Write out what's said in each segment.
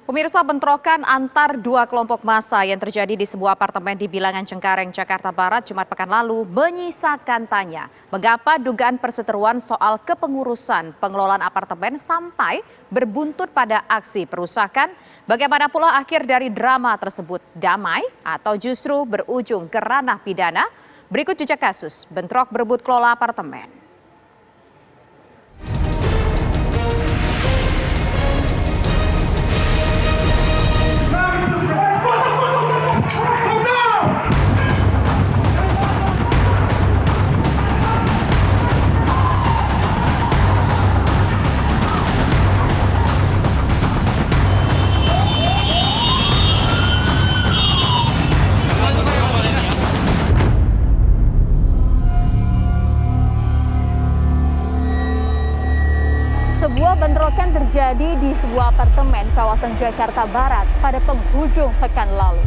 Pemirsa, bentrokan antar dua kelompok massa yang terjadi di sebuah apartemen di Bilangan Cengkareng, Jakarta Barat, Jumat pekan lalu menyisakan tanya. Mengapa dugaan perseteruan soal kepengurusan pengelolaan apartemen sampai berbuntut pada aksi perusakan? Bagaimana pula akhir dari drama tersebut? Damai atau justru berujung ke ranah pidana? Berikut jejak kasus bentrok berebut kelola apartemen. Sebuah bentrokan terjadi di sebuah apartemen kawasan Jakarta Barat pada penghujung pekan lalu.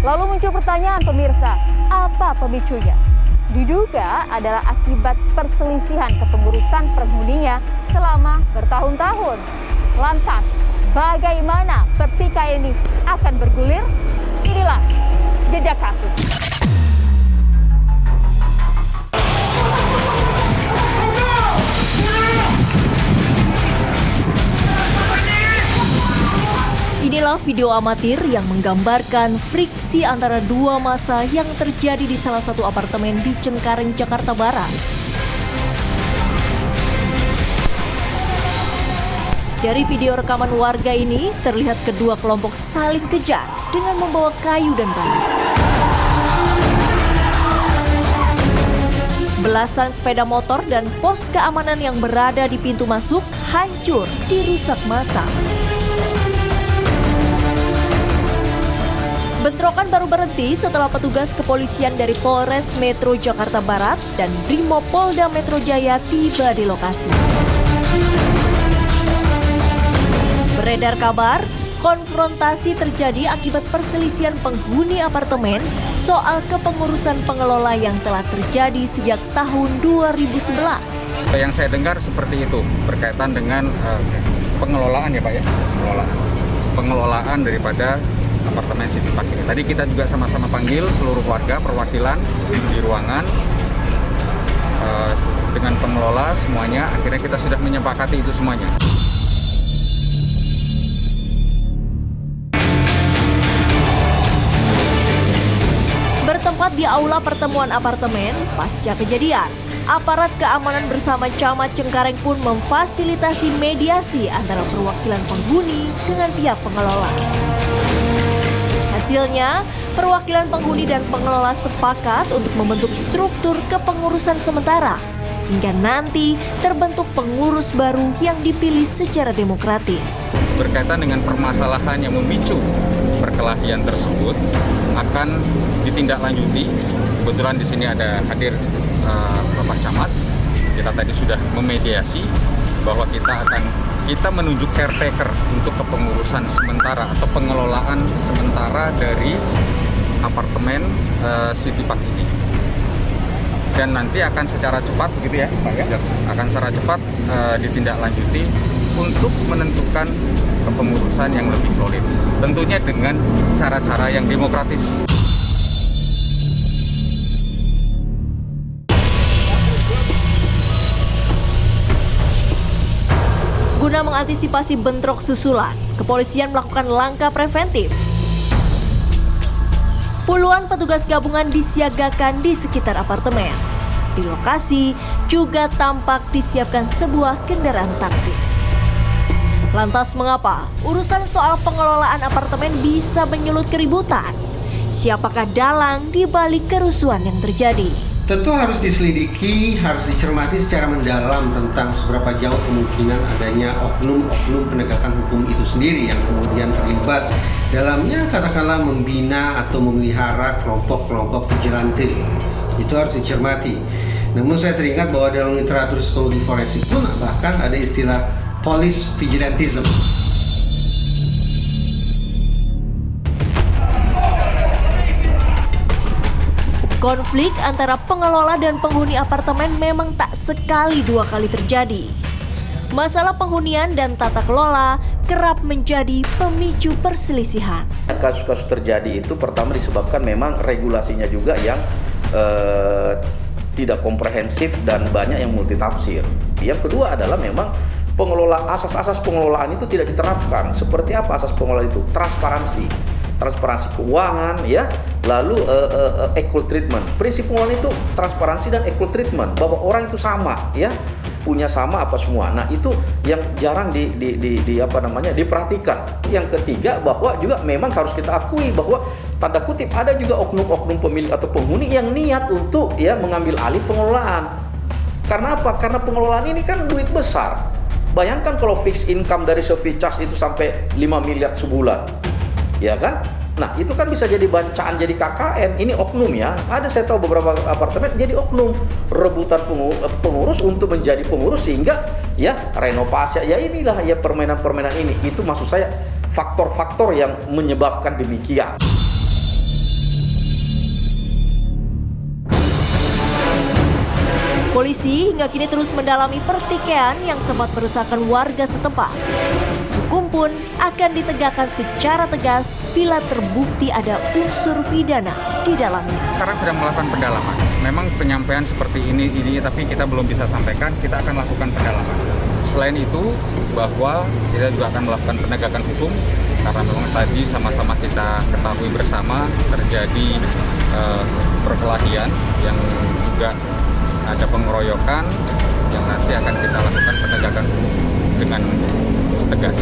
Lalu muncul pertanyaan pemirsa, apa pemicunya? Diduga adalah akibat perselisihan kepengurusan penghuninya selama bertahun-tahun. Lantas, bagaimana pertikaian ini akan bergulir? Inilah jejak kasus. Inilah video amatir yang menggambarkan friksi antara dua massa yang terjadi di salah satu apartemen di Cengkareng, Jakarta Barat. Dari video rekaman warga ini, terlihat kedua kelompok saling kejar dengan membawa kayu dan batu. Belasan sepeda motor dan pos keamanan yang berada di pintu masuk hancur dirusak massa. Bentrokan baru berhenti setelah petugas kepolisian dari Polres Metro Jakarta Barat dan Brimopolda Metro Jaya tiba di lokasi. Beredar kabar, konfrontasi terjadi akibat perselisihan penghuni apartemen soal kepengurusan pengelola yang telah terjadi sejak tahun 2011. Yang saya dengar seperti itu, berkaitan dengan pengelolaan ya Pak ya, pengelolaan daripada apartemen City Park ini. Tadi kita juga sama-sama panggil seluruh warga perwakilan di ruangan dengan pengelola semuanya. Akhirnya kita sudah menyepakati itu semuanya. Bertempat di aula pertemuan apartemen pasca kejadian, aparat keamanan bersama Camat Cengkareng pun memfasilitasi mediasi antara perwakilan penghuni dengan pihak pengelola. Hasilnya, perwakilan penghuni dan pengelola sepakat untuk membentuk struktur kepengurusan sementara hingga nanti terbentuk pengurus baru yang dipilih secara demokratis. Berkaitan dengan permasalahan yang memicu perkelahian tersebut akan ditindaklanjuti. Kebetulan di sini ada hadir Bapak Camat. Kita tadi sudah memediasi bahwa kita menunjuk caretaker untuk kepengurusan sementara atau pengelolaan sementara dari apartemen City Park ini. Dan nanti akan secara cepat gitu ya Pak ya, akan secara cepat ditindaklanjuti untuk menentukan kepengurusan yang lebih solid. Tentunya dengan cara-cara yang demokratis. Guna mengantisipasi bentrok susulan, kepolisian melakukan langkah preventif. Puluhan petugas gabungan disiagakan di sekitar apartemen. Di lokasi juga tampak disiapkan sebuah kendaraan taktis. Lantas mengapa urusan soal pengelolaan apartemen bisa menyulut keributan? Siapakah dalang di balik kerusuhan yang terjadi? Tentu harus diselidiki, harus dicermati secara mendalam tentang seberapa jauh kemungkinan adanya oknum-oknum penegakan hukum itu sendiri yang kemudian terlibat dalamnya, katakanlah membina atau memelihara kelompok-kelompok vigilante. Itu harus dicermati. Namun saya teringat bahwa dalam literatur psikologi forensik pun bahkan ada istilah police vigilantism. Konflik antara pengelola dan penghuni apartemen memang tak sekali dua kali terjadi. masalah penghunian dan tata kelola kerap menjadi pemicu perselisihan. Kasus-kasus terjadi itu pertama disebabkan memang regulasinya juga yang tidak komprehensif dan banyak yang multitafsir. Yang kedua adalah memang asas-asas pengelolaan itu tidak diterapkan. Seperti apa asas pengelolaan itu? Transparansi keuangan, ya, lalu equal treatment. Prinsip pengelolaan itu transparansi dan equal treatment, bahwa orang itu sama, ya, punya sama apa semua. Nah, itu yang jarang diperhatikan. Yang ketiga, bahwa juga memang harus kita akui bahwa tanda kutip ada juga oknum-oknum pemilik atau penghuni yang niat untuk mengambil alih pengelolaan. Karena apa? Karena pengelolaan ini kan duit besar. Bayangkan kalau fixed income dari service charge itu sampai 5 miliar sebulan. Ya kan? Nah, itu kan bisa jadi bancaan jadi KKN. Ini oknum, ya. Ada, saya tahu beberapa apartemen jadi oknum, rebutan pengurus untuk menjadi pengurus sehingga renovasi. Ya inilah permainan-permainan ini. Itu maksud saya faktor-faktor yang menyebabkan demikian. Polisi hingga kini terus mendalami pertikaian yang sempat meresahkan warga setempat. Hukum pun akan ditegakkan secara tegas bila terbukti ada unsur pidana di dalamnya. Sekarang sedang melakukan pendalaman. Memang penyampaian seperti ini tapi kita belum bisa sampaikan, kita akan lakukan pendalaman. Selain itu, bahwa kita juga akan melakukan penegakan hukum, karena memang tadi sama-sama kita ketahui bersama terjadi perkelahian yang juga ada pengeroyokan yang nanti akan kita lakukan penegakan hukum dengan tegas.